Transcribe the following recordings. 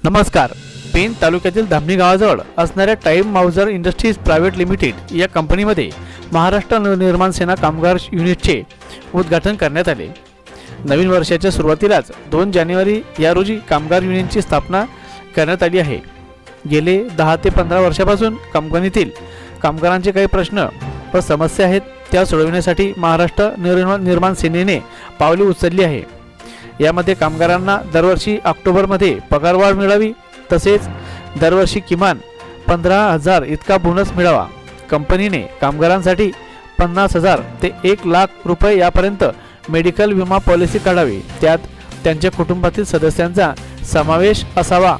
नमस्कार. पेन तालुक्यातील धामणी गावाजवळ असणाऱ्या time Mauser industries private limited या कंपनीमध्ये महाराष्ट्र नवनिर्माण सेना कामगार युनिटचे उद्घाटन करण्यात आले. नवीन वर्षाच्या सुरुवातीलाच 2 जानेवारी या रोजी कामगार युनियनची स्थापना करण्यात आली आहे. गेले 10 ते 15 वर्षापासून कंपनीतील कामगारांचे काही प्रश्न व समस्या आहेत त्या सोडवण्यासाठी महाराष्ट्र नवनिर्माण सेनेने पावले उचलली आहे. यामध्ये कामगारांना दरवर्षी ऑक्टोबरमध्ये पगारवाढ मिळावी, तसेच दरवर्षी किमान 15,000 इतका बोनस मिळावा. कंपनीने कामगारांसाठी 50,000 ते 1,00,000 रुपये यापर्यंत मेडिकल विमा पॉलिसी काढावी, त्यात त्यांच्या कुटुंबातील सदस्यांचा समावेश असावा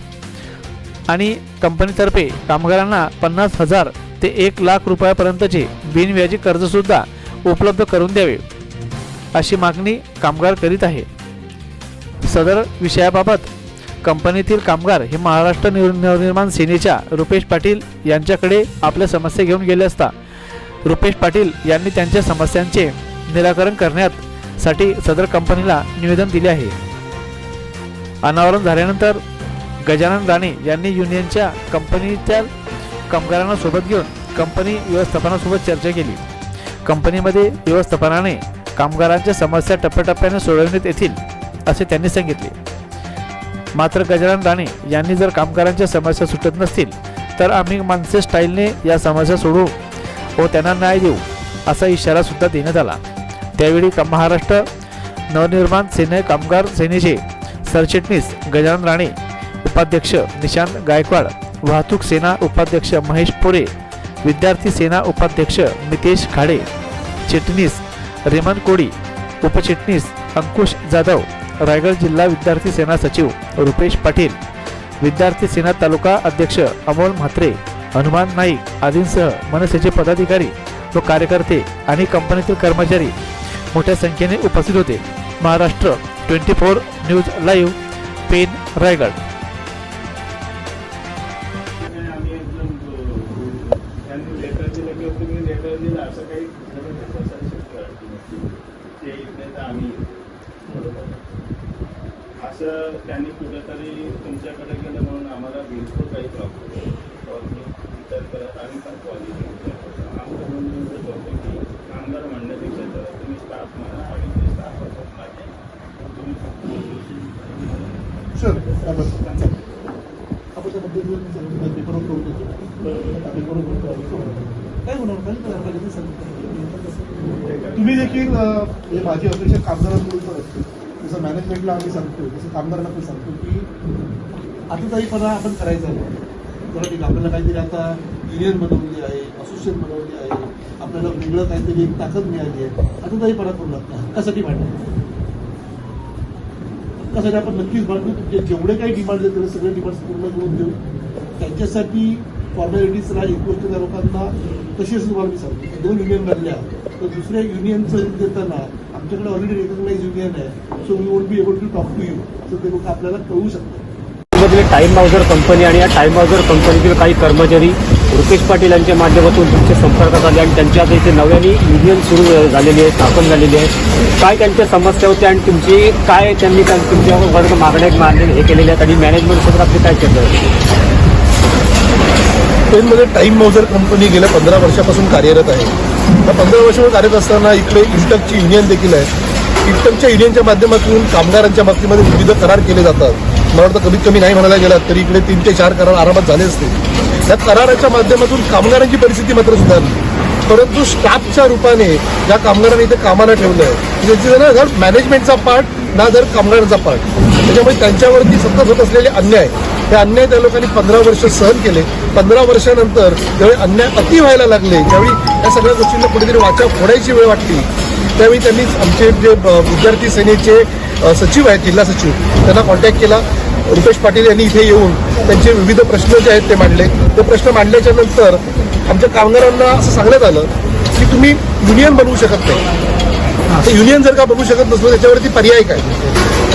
आणि कंपनीतर्फे कामगारांना 50,000 ते 1,00,000 रुपयापर्यंतचे बिनव्याजी कर्जसुद्धा उपलब्ध करून द्यावे, अशी मागणी कामगार करीत आहे. सदर विषयाबाबत कंपनीतील कामगार हे महाराष्ट्र नवनिर्माण सेनेच्या रुपेश पाटील यांच्याकडे आपल्या समस्या घेऊन गेले असता रुपेश पाटील यांनी त्यांच्या समस्यांचे निराकरण करण्यासाठी सदर कंपनीला निवेदन दिले आहे. अनावरण झाल्यानंतर गजानन राणे यांनी युनियनच्या कंपनीच्या कामगारांना सोबत घेऊन कंपनी व्यवस्थापनासोबत चर्चा केली. कंपनीमध्ये व्यवस्थापनाने कामगारांच्या समस्या टप्प्याटप्प्याने सोडवण्यात येतील असे त्यांनी सांगितले. मात्र गजानन राणे यांनी जर कामगारांच्या समस्या सुटत नसतील तर आम्ही माणसे स्टाईलने या समस्या सोडवू व त्यांना न्याय देऊ, असा इशारा सुद्धा देण्यात आला. त्यावेळी महाराष्ट्र नवनिर्माण सेने कामगार सेनेचे सरचिटणीस गजानन राणे, उपाध्यक्ष निशांत गायकवाड, वाहतूक सेना उपाध्यक्ष महेश पोरे, विद्यार्थी सेना उपाध्यक्ष नितेश खाडे, चिटणीस रेमन कोडी, उपचिटणीस अंकुश जाधव, रायगड जिल्हा विद्यार्थी सेना सचिव रुपेश पाटील, विद्यार्थी सेना तालुका अध्यक्ष अमोल म्हात्रे, हनुमान नाईक आदींसह मनसेचे पदाधिकारी व कार्यकर्ते आणि कंपनीतील कर्मचारी मोठ्या संख्येने उपस्थित होते. Maharashtra 24 news live, Pen, Raigad. असं त्यांनी कुठेतरी तुमच्याकडे गेलं म्हणून आम्हाला बिलकुल काही प्रॉब्लेम विचार करत आम्ही पण क्वालिटी आमचं म्हणून करतो की कामगार म्हणण्यापेक्षा तर तुम्ही स्टाफ म्हणा आणि ते स्टाफ असत माझे तुम्ही तुम्ही देखील माझी अपेक्षा कामगारांकडून असते. जसं मॅनेजमेंटला आम्ही सांगतो तसं कामगारांना पण सांगतो की आताताईपणा आपण करायचा नाही. बरं ठीक, आपल्याला काहीतरी आता युनियन बनवली आहे, असोसिएशन बनवली आहे, आपल्याला वेगळं काहीतरी एक ताकद मिळाली आहे. आताताईपणा करू लागतो. हक्कासाठी भांडतो, हक्कासाठी आपण नक्कीच भांडतो. जेवढे काही डिमांड आहेत तेवढे सगळे डिमांड्स पूर्ण करून देऊ. त्यांच्यासाठी फॉर्मॅलिटीजला एक गोष्ट त्या लोकांना तशी असं तुम्हाला मी सांगतो. 2 युनियन बनल्या तर दुसऱ्या युनियनचं देताना आमच्याकडे ऑलरेडी रेकग्नाइज युनियन आहे, so we won't be able to talk to you. So ते लोक आपल्याला कळू शकतात. टाइम माउजर कंपनी आणि या टाइम माउजर कंपनीतील काही कर्मचारी रुपेश पाटील यांच्या माध्यमातून तुमच्या संपर्कात आले आणि त्यांच्या आता इथे नव्याने युनियन सुरू झालेली आहे, स्थापन झालेली आहे. काय त्यांच्या समस्या होत्या आणि तुमची काय त्यांनी तुमच्या वर्ग मागण्या हे केलेल्या आहेत आणि मॅनेजमेंटसोबत आपली काय चर्चा होती? पेनमध्ये टाइम माउजर कंपनी गेल्या 15 वर्षापासून कार्यरत आहे. त्या 15 वर्षावर कार्यरत असताना इकडे इंटकची युनियन देखील आहे. इंटकच्या युनियनच्या माध्यमातून कामगारांच्या बाबतीमध्ये विविध करार केले जातात. मला वाटतं कमीत कमी नाही म्हणायला गेलात तरी इकडे 3 ते 4 करार आरामात झाले असते. त्या कराराच्या माध्यमातून कामगारांची परिस्थिती मात्र सुधारली, परंतु स्टाफच्या रूपाने ज्या कामगारांनी इथे कामाला ठेवलं आहे त्याची ना जर मॅनेजमेंटचा पार्ट ना जर कामगारांचा पार्ट, त्याच्यामुळे त्यांच्यावरती सतत होत असलेले अन्याय, हे अन्याय त्या लोकांनी 15 वर्ष सहन केले. 15 वर्षानंतर ज्यावेळी अन्याय अति व्हायला लागले, ज्यावेळी या सगळ्या गोष्टींना कुठेतरी वाचा फोडायची वेळ वाटली, त्यावेळी त्यांनी आमचे जे विद्यार्थी सेनेचे सचिव आहेत, जिल्हा सचिव, त्यांना कॉन्टॅक्ट केला. रुपेश पाटील यांनी इथे येऊन त्यांचे विविध प्रश्न जे आहेत ते मांडले. ते प्रश्न मांडल्याच्या नंतर आमच्या कामगारांना असं सांगण्यात आलं की तुम्ही युनियन बनवू शकत नाही. ते युनियन जर का बनवू शकत नसलो त्याच्यावरती पर्याय काय,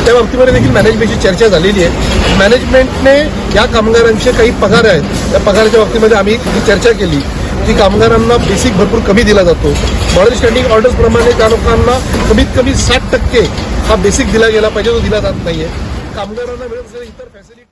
त्या बाबतीमध्ये देखील मॅनेजमेंटची चर्चा झालेली आहे. मॅनेजमेंटने या कामगारांचे काही पगार आहेत, त्या पगाराच्या बाबतीमध्ये आम्ही ही चर्चा केली की कामगारांना बेसिक भरपूर कमी दिला जातो. मॉडेल स्टँडिंग ऑर्डर्सप्रमाणे त्या लोकांना कमीत कमी 60% हा बेसिक दिला गेला पाहिजे, तो दिला जात नाहीये. कामगारांना मिळत असलेल्या इतर फॅसिलिटी